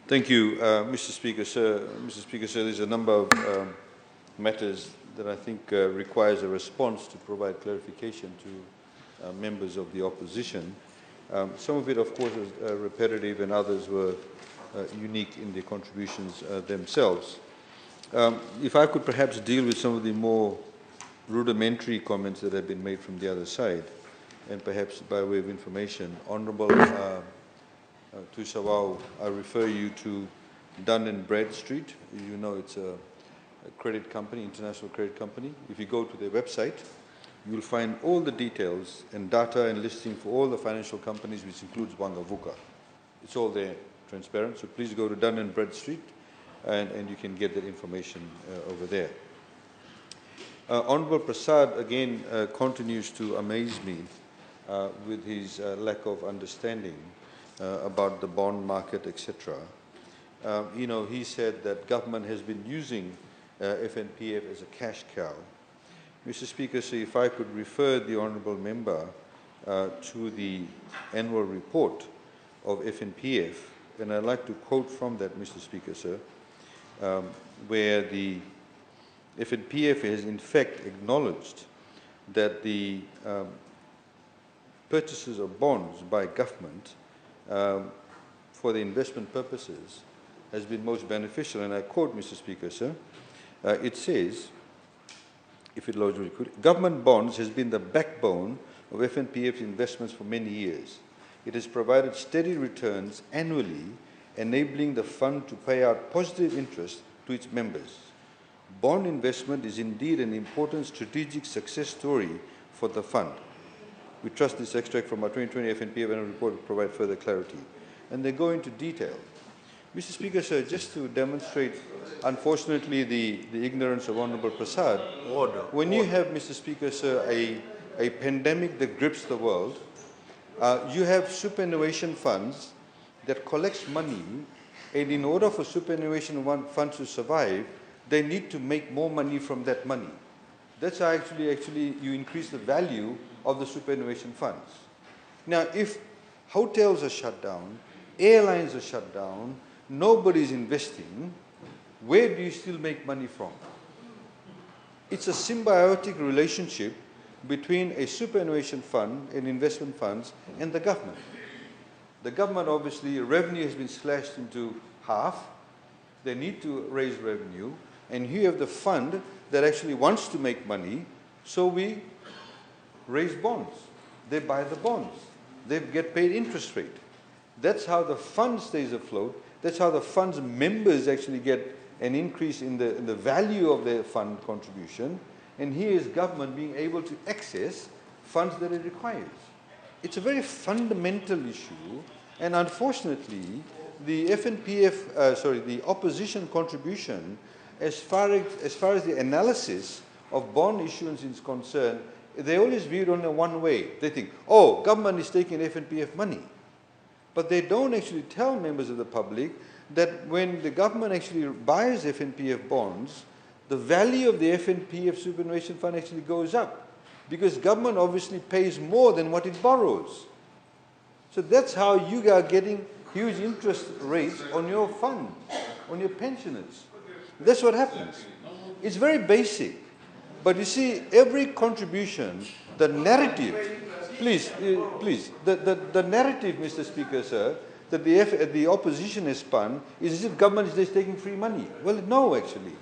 Thank you, Mr. Speaker, sir. Mr. Speaker, sir, there's a number of matters that I think requires a response to provide clarification to members of the opposition. Some of it, of course, is repetitive, and others were unique in their contributions themselves. If I could perhaps deal with some of the more rudimentary comments that have been made from the other side, and perhaps by way of information, Honourable Tusawau, I refer you to Dun & Bradstreet. You know it's a credit company, international credit company. If you go to their website, you'll find all the details and data and listing for all the financial companies, which includes Bangavuka. It's all there, transparent. So please go to Dun & Bradstreet, and you can get that information over there. Honourable Prasad again continues to amaze me with his lack of understanding about the bond market, etc. You know, he said that government has been using FNPF as a cash cow. Mr. Speaker, so if I could refer the honourable member to the annual report of FNPF, and I'd like to quote from that, Mr. Speaker, sir, where the FNPF has in fact acknowledged that the purchases of bonds by government for the investment purposes has been most beneficial. And I quote, Mr. Speaker, sir, it says, if it loads really quickly, government bonds has been the backbone of FNPF's investments for many years. It has provided steady returns annually, enabling the fund to pay out positive interest to its members. Bond investment is indeed an important strategic success story for the fund. We trust this extract from our 2020 FNPF annual report will provide further clarity. And they go into detail. Mr. Speaker, sir, just to demonstrate, unfortunately, the ignorance of Honourable Prasad, when you have, Mr. Speaker, sir, a pandemic that grips the world, you have superannuation funds that collects money, and in order for superannuation funds to survive, they need to make more money from that money. That's how actually you increase the value of the superannuation funds. Now, if hotels are shut down, airlines are shut down, nobody's investing, where do you still make money from? It's a symbiotic relationship between a superannuation fund and investment funds and the government. The government, obviously, revenue has been slashed into half. They need to raise revenue. And here you have the fund that actually wants to make money, so we raise bonds. They buy the bonds. They get paid interest rate. That's how the fund stays afloat. That's how the fund's members actually get an increase in the value of their fund contribution. And here is government being able to access funds that it requires. It's a very fundamental issue, and unfortunately, the FNPF, the opposition contribution, as far as the analysis of bond issuance is concerned, they always view it only one way. They think, oh, government is taking FNPF money. But they don't actually tell members of the public that when the government actually buys FNPF bonds, the value of the FNPF superannuation fund actually goes up, because government obviously pays more than what it borrows. So that's how you are getting huge interest rates on your fund, on your pensioners. That's what happens. It's very basic. But you see, every contribution, the narrative, please, the narrative, Mr. Speaker, sir, that the opposition has spun is as if government is just taking free money. Well, no, actually.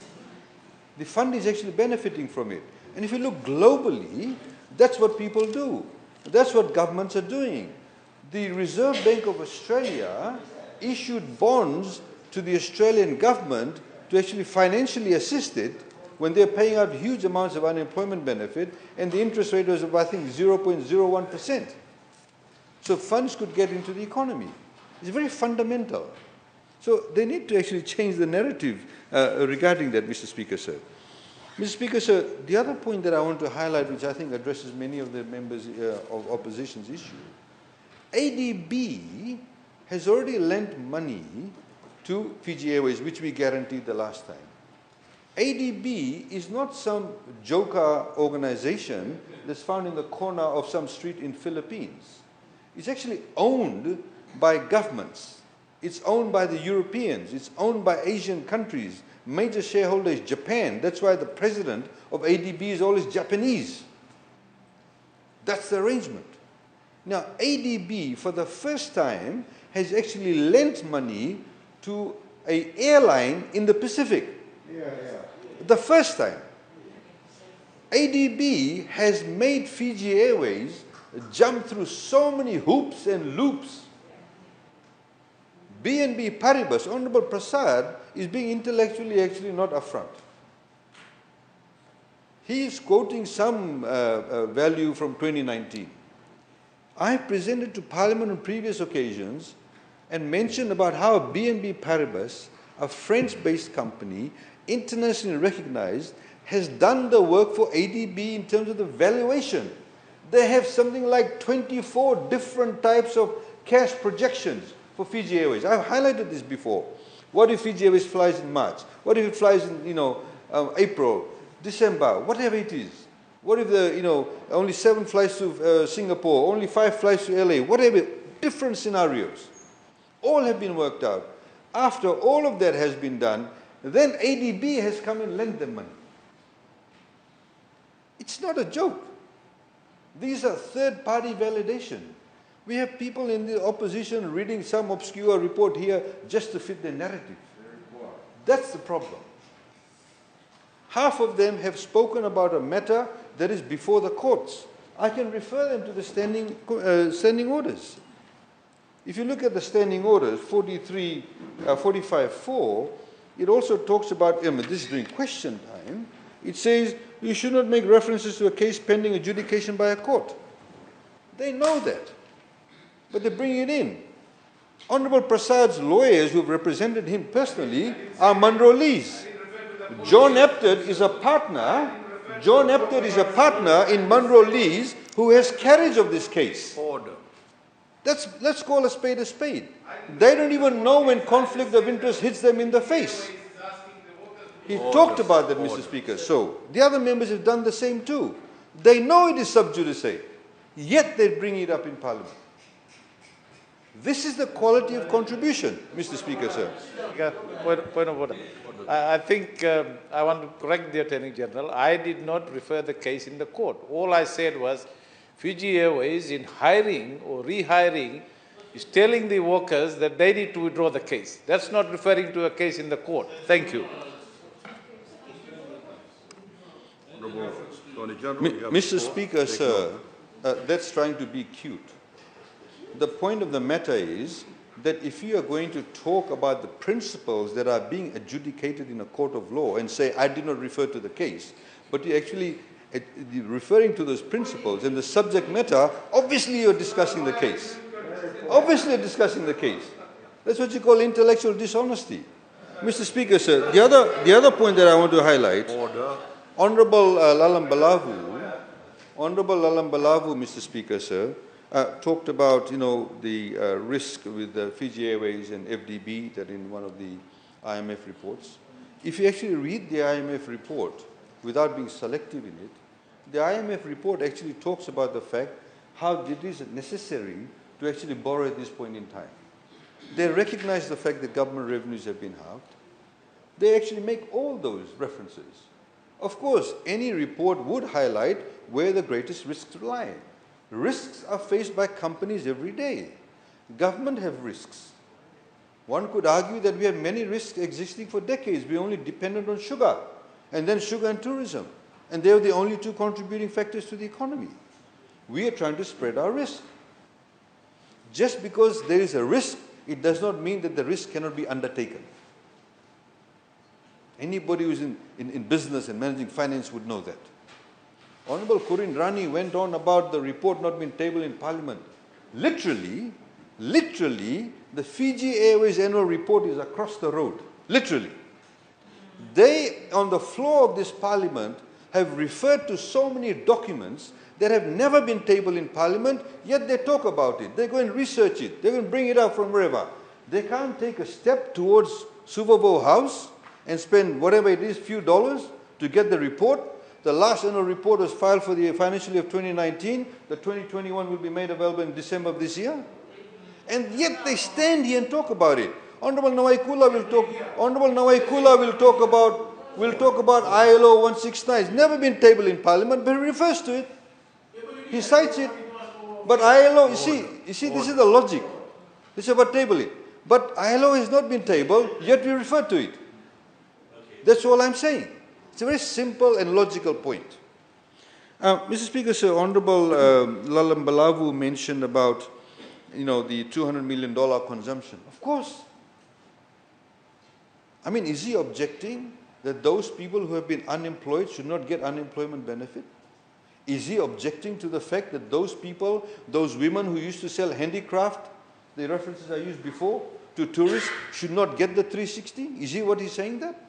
The fund is actually benefiting from it. And if you look globally, that's what people do. That's what governments are doing. The Reserve Bank of Australia issued bonds to the Australian government to actually financially assist it when they're paying out huge amounts of unemployment benefit, and the interest rate was, I think, 0.01%. So funds could get into the economy. It's very fundamental. So they need to actually change the narrative regarding that, Mr. Speaker, sir. Mr. Speaker, sir, the other point that I want to highlight, which I think addresses many of the members of opposition's issue, ADB has already lent money to Fiji Airways, which we guaranteed the last time. ADB is not some joker organization that's found in the corner of some street in Philippines. It's actually owned by governments. It's owned by the Europeans. It's owned by Asian countries. Major shareholder is Japan. That's why the president of ADB is always Japanese. That's the arrangement. Now, ADB, for the first time, has actually lent money to an airline in the Pacific. The first time. ADB has made Fiji Airways jump through so many hoops and loops. BNB Paribas, Honorable Prasad, is being intellectually actually not upfront. He is quoting some value from 2019. I presented to Parliament on previous occasions and mentioned about how BNB Paribas, a French-based company, internationally recognized, has done the work for ADB in terms of the valuation. They have something like 24 different types of cash projections for Fiji Airways. I've highlighted this before. What if Fiji Airways flies in March? What if it flies in, April, December, whatever it is? What if only 7 flights to Singapore, only 5 flights to LA, whatever, different scenarios. All have been worked out. After all of that has been done, then ADB has come and lent them money. It's not a joke. These are third-party validation. We have people in the opposition reading some obscure report here just to fit their narrative. That's the problem. Half of them have spoken about a matter that is before the courts. I can refer them to the standing orders. If you look at the standing orders, 45.4, it also talks about, this is during question time, it says you should not make references to a case pending adjudication by a court. They know that, but they bring it in. Honorable Prasad's lawyers who have represented him personally are Munro Lees. John Epted is a partner. John Epted is a partner in Munro Lees who has carriage of this case. Order. Let's call a spade a spade. They don't even know when conflict of interest hits them in the face. He talked about that, Mr. Speaker. So the other members have done the same too. They know it is sub judice, yet they bring it up in Parliament. This is the quality of contribution, Mr. Speaker, sir. Point of order. I think I want to correct the Attorney General. I did not refer the case in the court. All I said was Fiji Airways, in hiring or rehiring, is telling the workers that they need to withdraw the case. That's not referring to a case in the court. Thank you. Mr. Speaker, sir, that's trying to be cute. The point of the matter is that if you are going to talk about the principles that are being adjudicated in a court of law and say, I did not refer to the case, but you actually referring to those principles and the subject matter, obviously you're discussing the case. Obviously you're discussing the case. That's what you call intellectual dishonesty. Mr. Speaker, sir, the other point that I want to highlight, Honorable Lalam Balavu, Mr. Speaker, sir, talked about, the risk with the Fiji Airways and FDB that in one of the IMF reports. If you actually read the IMF report without being selective in it, the IMF report actually talks about the fact how it is necessary to actually borrow at this point in time. They recognize the fact that government revenues have been halved. They actually make all those references. Of course, any report would highlight where the greatest risks lie. Risks are faced by companies every day. Government have risks. One could argue that we have many risks existing for decades. We're only dependent on sugar, and then sugar and tourism. And they are the only two contributing factors to the economy. We are trying to spread our risk. Just because there is a risk, it does not mean that the risk cannot be undertaken. Anybody who's in business and managing finance would know that. Honorable Kurin Rani went on about the report not being tabled in Parliament. Literally, the Fiji Airways annual report is across the road. Literally. They, on the floor of this Parliament, have referred to so many documents that have never been tabled in Parliament, yet they talk about it. They go and research it. They go and bring it up from wherever. They can't take a step towards Suvavo House and spend whatever it is, few dollars, to get the report. The last annual report was filed for the financial year of 2019. The 2021 will be made available in December of this year. And yet they stand here and talk about it. Honorable Nawaikula will talk about ILO 169. It's never been tabled in Parliament, but he refers to it. He cites it. But ILO, you see, this is the logic. This is about tabling. But ILO has not been tabled, yet we refer to it. That's all I'm saying. It's a very simple and logical point. Mr. Speaker, Sir, Honorable Lalam Balavu mentioned about, the $200 million consumption. Of course. I mean, is he objecting that those people who have been unemployed should not get unemployment benefit? Is he objecting to the fact that those people, those women who used to sell handicraft, the references I used before, to tourists, should not get the 360? Is he what he's saying that?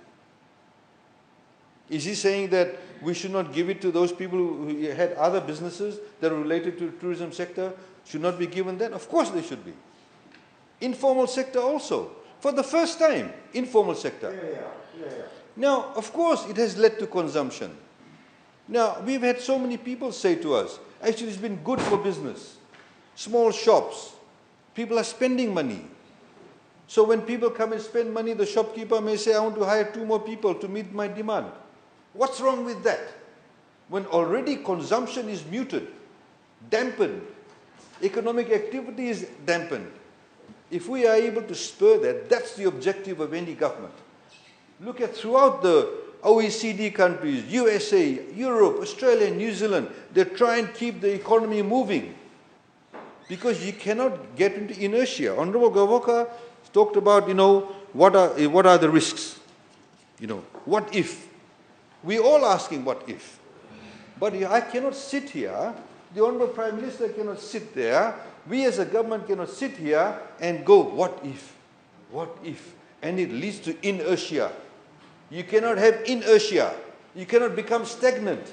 Is he saying that we should not give it to those people who had other businesses that are related to the tourism sector, should not be given that? Of course they should be. Informal sector also. For the first time, informal sector. Now, of course, it has led to consumption. Now, we've had so many people say to us, actually it's been good for business. Small shops, people are spending money. So when people come and spend money, the shopkeeper may say, I want to hire 2 more people to meet my demand. What's wrong with that? When already consumption is muted, dampened, economic activity is dampened. If we are able to spur that, that's the objective of any government. Look at throughout the OECD countries, USA, Europe, Australia, New Zealand, they try and keep the economy moving because you cannot get into inertia. Honorable Gavoka talked about, what are the risks? What if? We're all asking what if. But I cannot sit here, the Honorable Prime Minister cannot sit there, we as a government cannot sit here and go, what if? What if? And it leads to inertia. You cannot have inertia. You cannot become stagnant.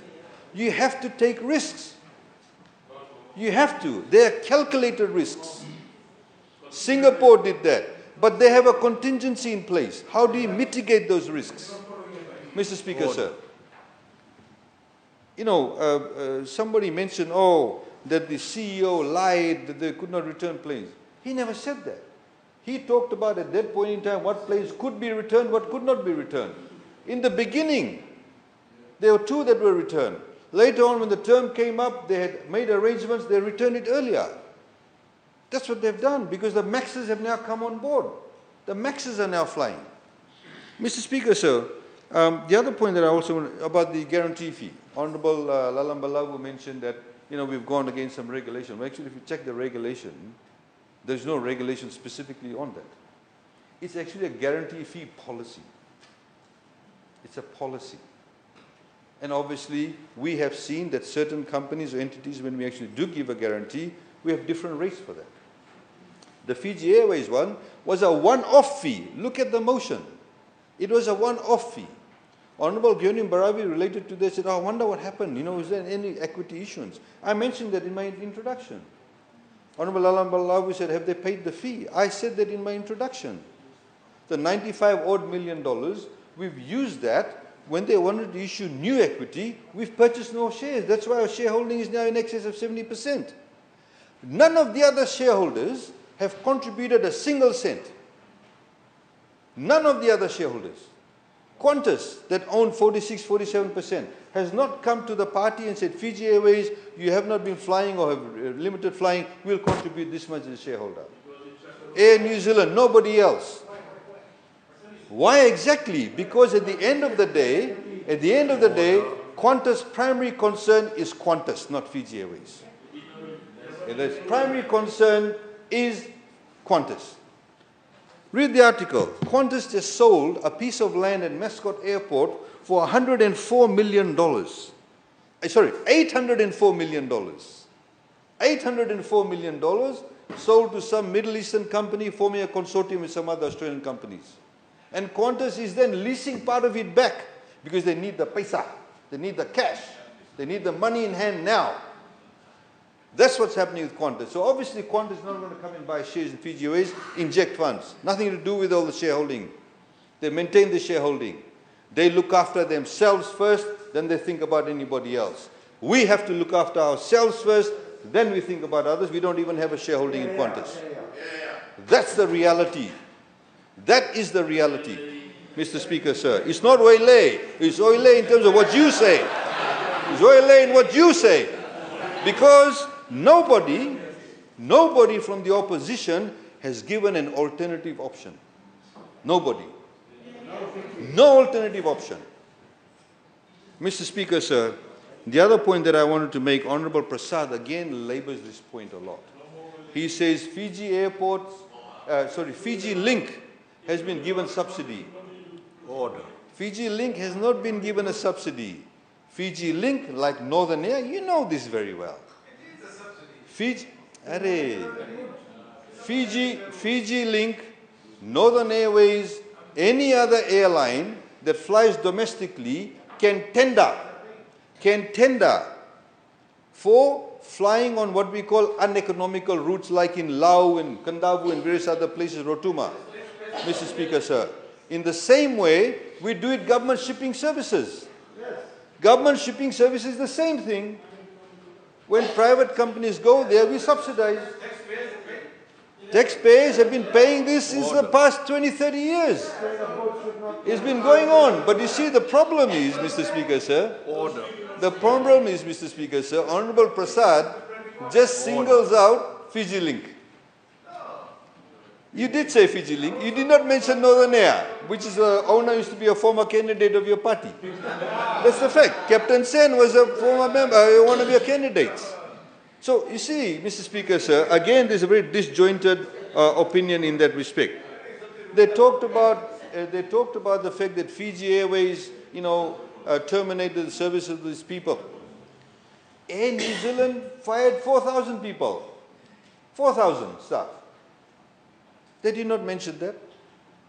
You have to take risks. You have to. They are calculated risks. Singapore did that. But they have a contingency in place. How do you mitigate those risks? Mr. Speaker, sir. Somebody mentioned, that the CEO lied, that they could not return planes. He never said that. He talked about at that point in time what planes could be returned, what could not be returned. In the beginning, there were 2 that were returned. Later on, when the term came up, they had made arrangements, they returned it earlier. That's what they've done, because the Maxes have now come on board. The Maxes are now flying. Mr. Speaker, sir, the other point that I also want, about the guarantee fee. Honorable Lalam Balawu mentioned that, we've gone against some regulation. Well, actually, if you check the regulation, there's no regulation specifically on that. It's actually a guarantee fee policy. It's a policy. And obviously, we have seen that certain companies or entities, when we actually do give a guarantee, we have different rates for that. The Fiji Airways one was a one-off fee. Look at the motion. It was a one-off fee. Honorable Gyonim Baravi related to this said, I wonder what happened. Is there any equity issuance? I mentioned that in my introduction. Honorable Lalam Balawi said, have they paid the fee? I said that in my introduction. The $95 odd million, we've used that. When they wanted to issue new equity, we've purchased more shares. That's why our shareholding is now in excess of 70%. None of the other shareholders have contributed a single cent. None of the other shareholders. Qantas, that owned 46, 47%, has not come to the party and said, Fiji Airways, you have not been flying or have limited flying, we'll contribute this much as a shareholder. Air New Zealand, nobody else. Why exactly? Because at the end of the day, Qantas' primary concern is Qantas, not Fiji Airways. Its primary concern is Qantas. Read the article. Qantas just sold a piece of land at Mascot Airport for $104 million. Sorry, $804 million. $804 million sold to some Middle Eastern company forming a consortium with some other Australian companies. And Qantas is then leasing part of it back because they need the paisa, they need the cash, they need the money in hand now. That's what's happening with Qantas. So obviously Qantas is not going to come and buy shares in Fiji Airways, inject funds. Nothing to do with all the shareholding. They maintain the shareholding. They look after themselves first, then they think about anybody else. We have to look after ourselves first, then we think about others. We don't even have a shareholding in Qantas. That's the reality. That is the reality, Mr. Speaker, sir. It's not oile. It's oile in terms of what you say. It's oile in what you say. Because nobody from the opposition has given an alternative option. Nobody. No alternative option. Mr. Speaker, sir, the other point that I wanted to make, Honorable Prasad again labors this point a lot. He says Fiji Link has been given subsidy. Order. Fiji Link has not been given a subsidy. Fiji Link, like Northern Air, you know this very well. It is a subsidy. Fiji Link, Northern Airways, any other airline that flies domestically can tender for flying on what we call uneconomical routes like in Laos and Kandavu and various other places, Rotuma, Mr. Speaker, sir. In the same way, we do it government shipping services. Government shipping services is the same thing. When private companies go there, we subsidize. Taxpayers have been paying this since the past 20, 30 years. It's been going on. But you see, the problem is, Mr. Speaker, sir, the problem is, Mr. Speaker, sir, Honorable Prasad just singles out Fiji Link. You did say Fiji Link. You did not mention Northern Air, which is owner used to be a former candidate of your party. That's the fact. Captain Sen was a former member, one of your candidates. So, you see, Mr. Speaker, sir, again, there's a very disjointed opinion in that respect. They talked about the fact that Fiji Airways, terminated the service of these people. Air New Zealand fired 4,000 people. 4,000 staff. They did not mention that.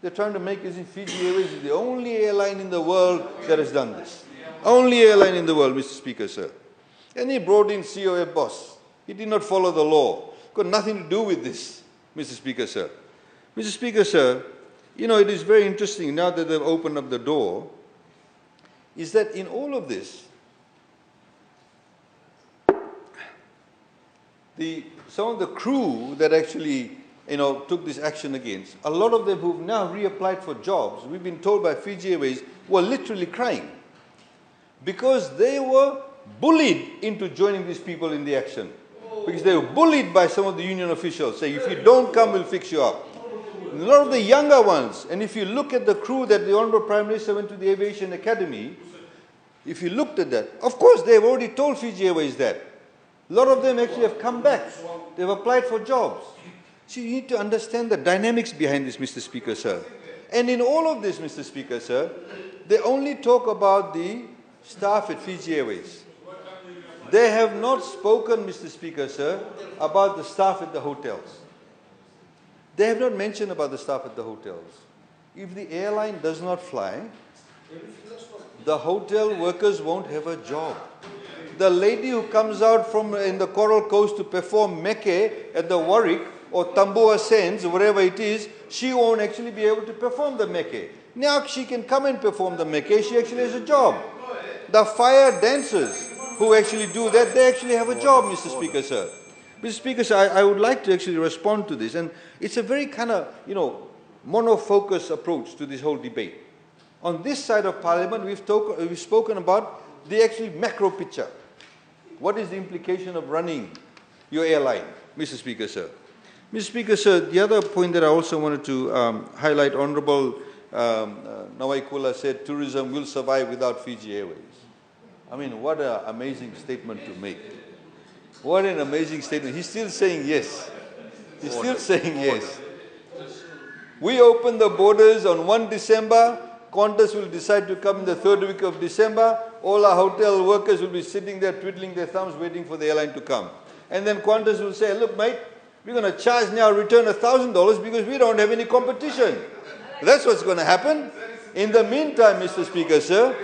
They're trying to make as if Fiji Airways is the only airline in the world that has done this. Only airline in the world, Mr. Speaker, sir. And he brought in COF boss. He did not follow the law. Got nothing to do with this, Mr. Speaker, sir. Mr. Speaker, sir, it is very interesting now that they've opened up the door, is that in all of this, some of the crew that actually took this action against, a lot of them who've now reapplied for jobs, we've been told by Fiji Airways, were literally crying because they were bullied into joining these people in the action. Because they were bullied by some of the union officials, saying, if you don't come, we'll fix you up. And a lot of the younger ones, and if you look at the crew that the Honourable Prime Minister went to the Aviation Academy, if you looked at that, of course they've already told Fiji Airways that. A lot of them actually have come back. They've applied for jobs. So you need to understand the dynamics behind this, Mr. Speaker, sir. And in all of this, Mr. Speaker, sir, they only talk about the staff at Fiji Airways. They have not spoken, Mr. Speaker, sir, about the staff at the hotels. They have not mentioned about the staff at the hotels. If the airline does not fly, the hotel workers won't have a job. The lady who comes out in the Coral Coast to perform meke at the Warwick or Tambua Sands, wherever it is, she won't actually be able to perform the meke. Now she can come and perform the meke, she actually has a job. The fire dancers who actually do that, they actually have a job, Mr. Speaker, sir. Mr. Speaker, sir, I would like to actually respond to this, and it's a very kind of, monofocus approach to this whole debate. On this side of Parliament, we've spoken about the actually macro picture. What is the implication of running your airline, Mr. Speaker, sir? Mr. Speaker, sir, the other point that I also wanted to highlight, Honourable Nawaikula said tourism will survive without Fiji Airways. I mean, what an amazing statement to make. What an amazing statement. He's still saying yes. He's still saying yes. We open the borders on 1 December. Qantas will decide to come in the 3rd week of December. All our hotel workers will be sitting there twiddling their thumbs waiting for the airline to come. And then Qantas will say, look, mate, we're going to charge now return $1,000 because we don't have any competition. That's what's going to happen. In the meantime, Mr. Speaker, sir,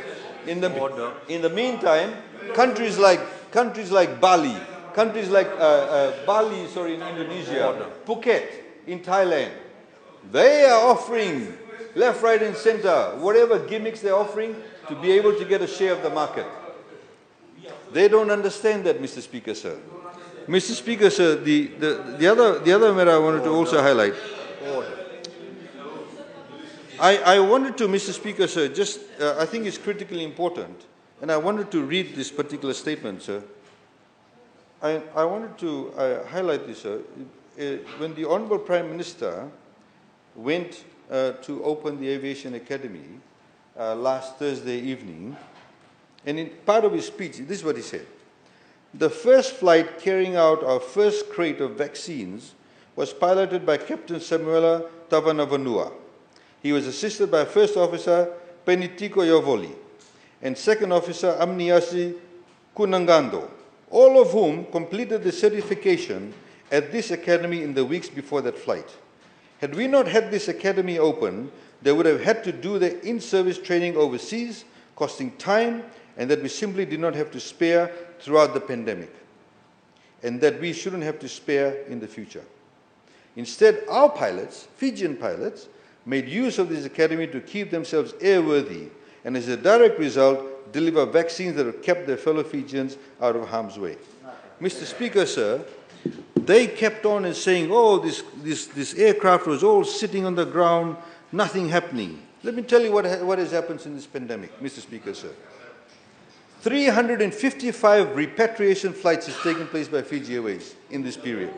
in the meantime, countries like Bali, in Indonesia, Phuket in Thailand, they are offering left, right and center, whatever gimmicks they're offering to be able to get a share of the market. They don't understand that, Mr. Speaker, sir. Mr. Speaker, sir, the other matter I wanted to also highlight. I wanted to, Mr. Speaker, sir, just, I think it's critically important, and I wanted to read this particular statement, sir. I wanted to highlight this, sir. When the Honourable Prime Minister went to open the Aviation Academy last Thursday evening, and in part of his speech, this is what he said. The first flight carrying out our first crate of vaccines was piloted by Captain Samuela Tavanavanua. He was assisted by First Officer Penitiko Yovoli and Second Officer Amniasi Kunangando, all of whom completed the certification at this academy in the weeks before that flight. Had we not had this academy open, they would have had to do their in-service training overseas, costing time, and that we simply did not have to spare throughout the pandemic, and that we shouldn't have to spare in the future. Instead, our pilots, Fijian pilots, made use of this academy to keep themselves airworthy, and as a direct result, deliver vaccines that have kept their fellow Fijians out of harm's way. Mr. Speaker, sir, they kept on and saying, oh, this aircraft was all sitting on the ground, nothing happening. Let me tell you what has happened in this pandemic, Mr. Speaker, sir. 355 repatriation flights has taken place by Fiji Airways in this period.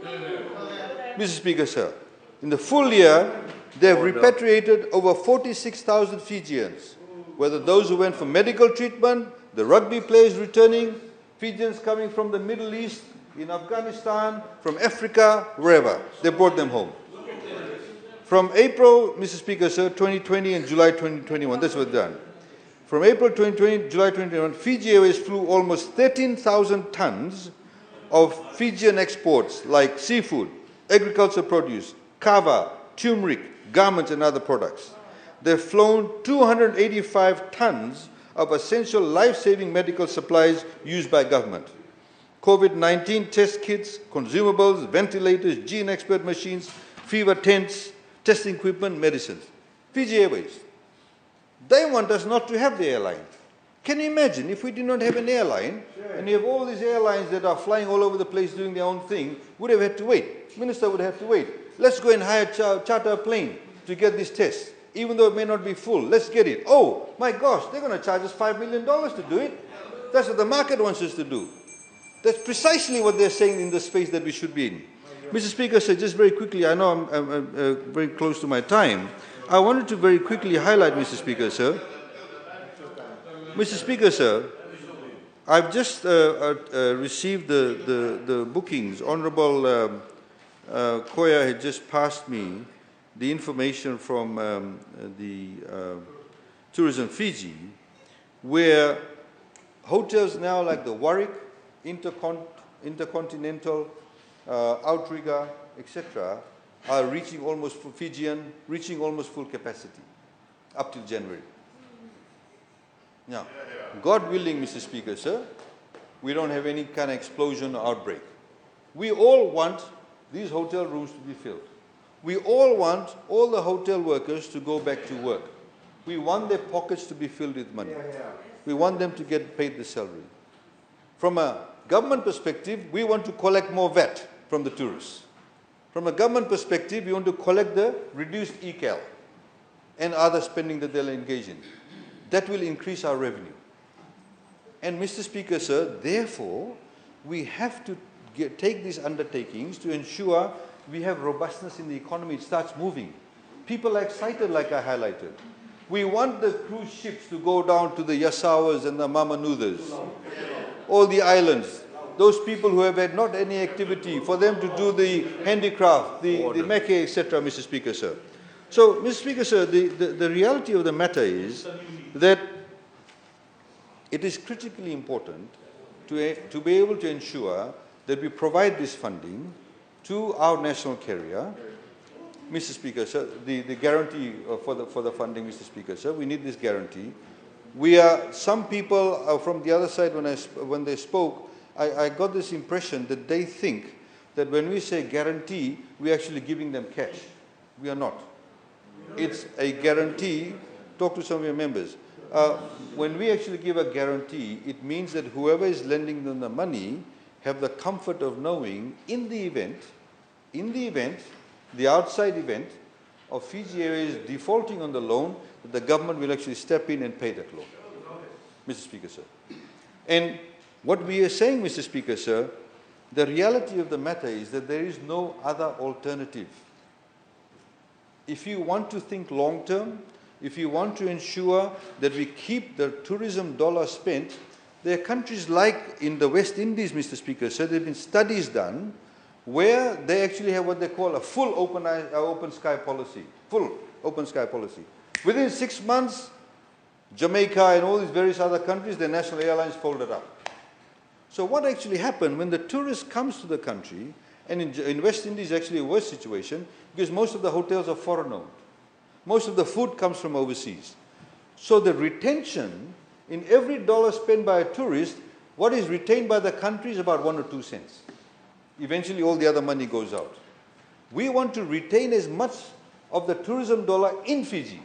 Mr. Speaker, sir, in the full year, they have repatriated over 46,000 Fijians, whether those who went for medical treatment, the rugby players returning, Fijians coming from the Middle East, in Afghanistan, from Africa, wherever. They brought them home. From April, Mr. Speaker, sir, 2020 and July 2021, that's what's done. From April 2020 to July 2021, Fiji Airways flew almost 13,000 tons of Fijian exports like seafood, agricultural produce, kava, turmeric, garments and other products. They've flown 285 tons of essential life-saving medical supplies used by government. COVID-19 test kits, consumables, ventilators, gene expert machines, fever tents, testing equipment, medicines. Fiji Airways. They want us not to have the airline. Can you imagine if we did not have an airline, and you have all these airlines that are flying all over the place doing their own thing, would have had to wait. Minister would have to wait. Let's go and hire charter a plane to get this test, even though it may not be full. Let's get it. Oh, my gosh, they're going to charge us $5 million to do it. That's what the market wants us to do. That's precisely what they're saying in the space that we should be in. Mr. Speaker, sir, just very quickly, I know I'm very close to my time. I wanted to very quickly highlight, Mr. Speaker, sir. Mr. Speaker, sir, I've just received the bookings. Honorable Koya had just passed me the information from the Tourism Fiji, where hotels now like the Warwick, Intercontinental, Outrigger, etc., are reaching almost full capacity up till January. Now, God willing, Mr. Speaker, sir, we don't have any kind of explosion or outbreak. We all want these hotel rooms to be filled. We all want all the hotel workers to go back to work. We want their pockets to be filled with money. We want them to get paid the salary. From a government perspective, we want to collect more VAT from the tourists. From a government perspective, we want to collect the reduced ECAL and other spending that they'll engage in. That will increase our revenue. And Mr. Speaker, sir, therefore, we have to take these undertakings to ensure we have robustness in the economy. It starts moving. People are excited, like I highlighted. We want the cruise ships to go down to the Yasawas and the Mamanudas, all the islands. Those people who have had not any activity, for them to do the handicraft, the meke, etc., Mr. Speaker, sir. So, Mr. Speaker, sir, the reality of the matter is that it is critically important to be able to ensure that we provide this funding to our national carrier. Mr. Speaker, sir, the guarantee for the funding, Mr. Speaker, sir, we need this guarantee. Some people from the other side, when they spoke, I got this impression that they think that when we say guarantee, we're actually giving them cash. We are not. It's a guarantee. Talk to some of your members. When we actually give a guarantee, it means that whoever is lending them the money have the comfort of knowing in the event, the outside event, of Fiji Airways defaulting on the loan, that the government will actually step in and pay that loan. Mr. Speaker, sir. And what we are saying, Mr. Speaker, sir, the reality of the matter is that there is no other alternative. If you want to think long term, if you want to ensure that we keep the tourism dollar spent, there are countries like in the West Indies, Mr. Speaker, sir, there have been studies done where they actually have what they call a full open sky policy. Full open sky policy. Within 6 months, Jamaica and all these various other countries, their national airlines folded up. So what actually happened when the tourist comes to the country, and in West Indies actually a worse situation, because most of the hotels are foreign owned. Most of the food comes from overseas. So the retention in every dollar spent by a tourist, what is retained by the country is about 1 or 2 cents. Eventually all the other money goes out. We want to retain as much of the tourism dollar in Fiji.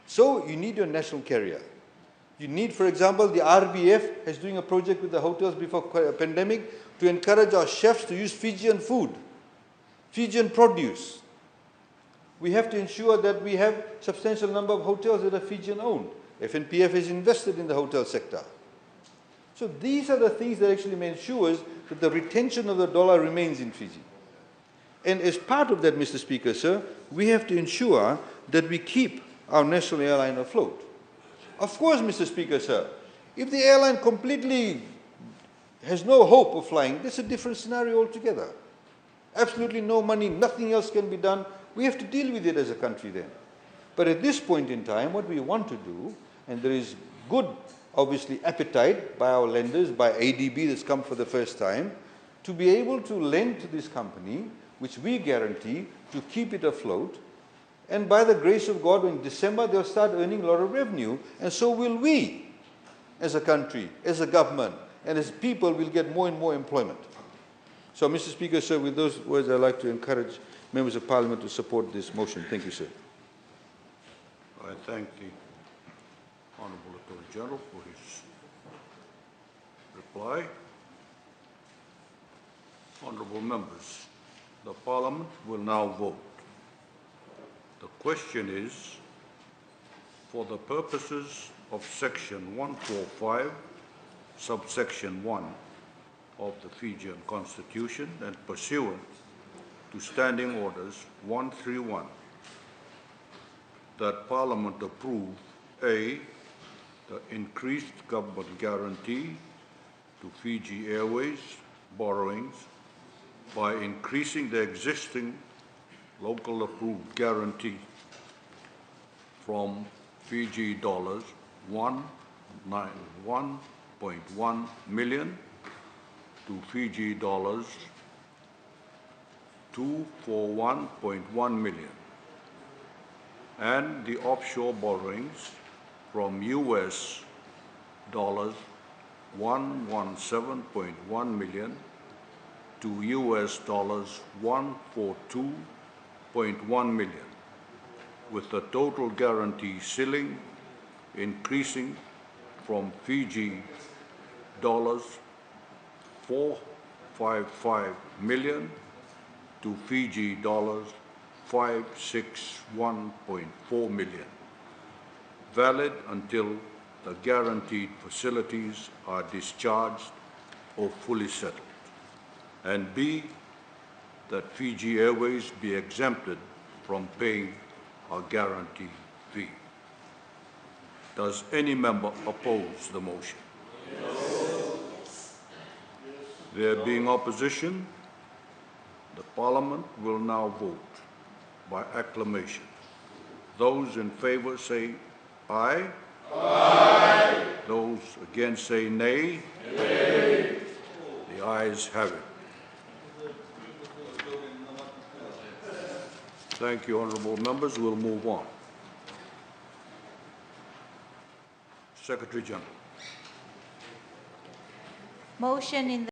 So you need your national carrier. You need, for example, the RBF is doing a project with the hotels before pandemic to encourage our chefs to use Fijian food, Fijian produce. We have to ensure that we have a substantial number of hotels that are Fijian owned. FNPF has invested in the hotel sector. So these are the things that actually ensures that the retention of the dollar remains in Fiji. And as part of that, Mr. Speaker, sir, we have to ensure that we keep our national airline afloat. Of course, Mr. Speaker, sir, if the airline completely has no hope of flying, that's a different scenario altogether. Absolutely no money, nothing else can be done. We have to deal with it as a country then. But at this point in time, what we want to do, and there is good, obviously, appetite by our lenders, by ADB that's come for the first time, to be able to lend to this company, which we guarantee, to keep it afloat. And by the grace of God, in December, they'll start earning a lot of revenue, and so will we, as a country, as a government, and as people, will get more and more employment. So, Mr. Speaker, sir, with those words, I'd like to encourage members of Parliament to support this motion. Thank you, sir. I thank the Honourable Attorney General for his reply. Honourable members, the Parliament will now vote. The question is, for the purposes of Section 145, subsection 1 of the Fijian Constitution and pursuant to Standing Orders 131, that Parliament approve A, the increased government guarantee to Fiji Airways borrowings by increasing the existing local approved guarantee from Fiji dollars 191.1 million to Fiji dollars 241.1 million, and the offshore borrowings from US dollars 117.1 million to US dollars 142.1 million, with the total guarantee ceiling increasing from Fiji dollars 455 million to Fiji dollars 561.4 million, valid until the guaranteed facilities are discharged or fully settled. And B, that Fiji Airways be exempted from paying a guarantee fee. Does any member oppose the motion? Yes. There being opposition, the Parliament will now vote by acclamation. Those in favour say aye. Aye. Those against say nay. Nay. The ayes have it. Thank you, honourable members. We'll move on. Secretary General. Motion in the